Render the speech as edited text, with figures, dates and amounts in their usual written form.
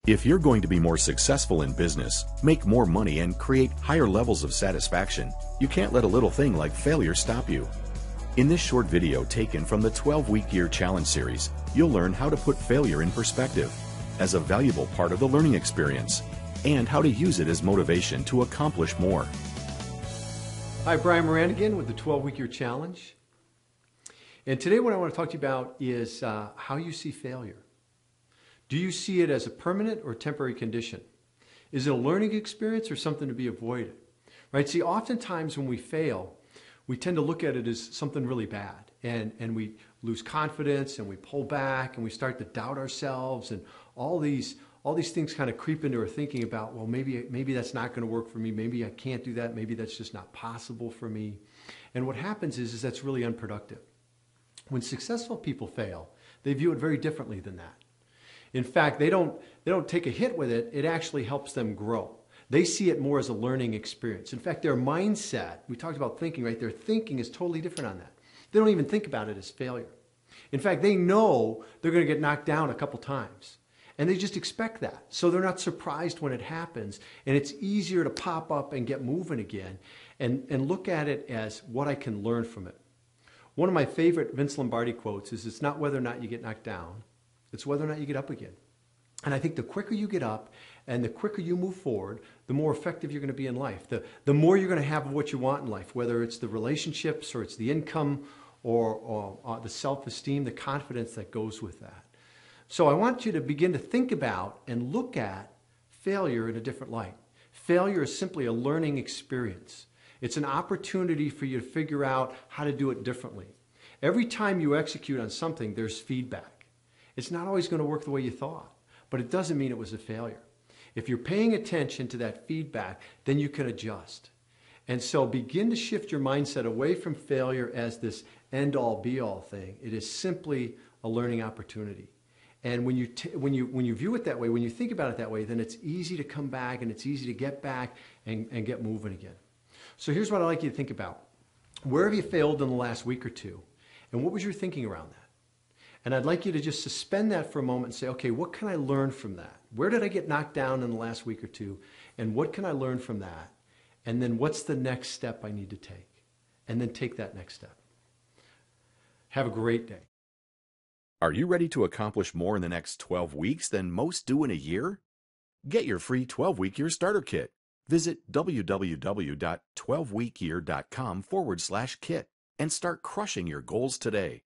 If you're going to be more successful in business, make more money, and create higher levels of satisfaction, you can't let a little thing like failure stop you. In this short video taken from the 12-week year challenge series, you'll learn how to put failure in perspective as a valuable part of the learning experience and how to use it as motivation to accomplish more. Hi, Brian Moran again with the 12-week year challenge. And today what I want to talk to you about is how you see failure. Do you see it as a permanent or temporary condition? Is it a learning experience or something to be avoided? Right? See, oftentimes when we fail, we tend to look at it as something really bad, and we lose confidence and we pull back and we start to doubt ourselves, and all these things kind of creep into our thinking about, well, maybe that's not going to work for me. Maybe I can't do that. Maybe that's just not possible for me. And what happens is that's really unproductive. When successful people fail, they view it very differently than that. In fact, they don't take a hit with it. It actually helps them grow. They see it more as a learning experience. In fact, their mindset, we talked about thinking, right? Their thinking is totally different on that. They don't even think about it as failure. In fact, they know they're going to get knocked down a couple times. And they just expect that. So they're not surprised when it happens. And it's easier to pop up and get moving again and look at it as what I can learn from it. One of my favorite Vince Lombardi quotes is, it's not whether or not you get knocked down, it's whether or not you get up again. And I think the quicker you get up and the quicker you move forward, the more effective you're going to be in life. The more you're going to have of what you want in life, whether it's the relationships or it's the income or the self-esteem, the confidence that goes with that. So I want you to begin to think about and look at failure in a different light. Failure is simply a learning experience. It's an opportunity for you to figure out how to do it differently. Every time you execute on something, there's feedback. It's not always going to work the way you thought, but it doesn't mean it was a failure. If you're paying attention to that feedback, then you can adjust. And so begin to shift your mindset away from failure as this end-all be-all thing. It is simply a learning opportunity. And when you view it that way, when you think about it that way, then it's easy to come back and it's easy to get back and get moving again. So here's what I'd like you to think about. Where have you failed in the last week or two? And what was your thinking around that? And I'd like you to just suspend that for a moment and say, okay, what can I learn from that? Where did I get knocked down in the last week or two? And what can I learn from that? And then what's the next step I need to take? And then take that next step. Have a great day. Are you ready to accomplish more in the next 12 weeks than most do in a year? Get your free 12-week year starter kit. Visit www.12weekyear.com/kit and start crushing your goals today.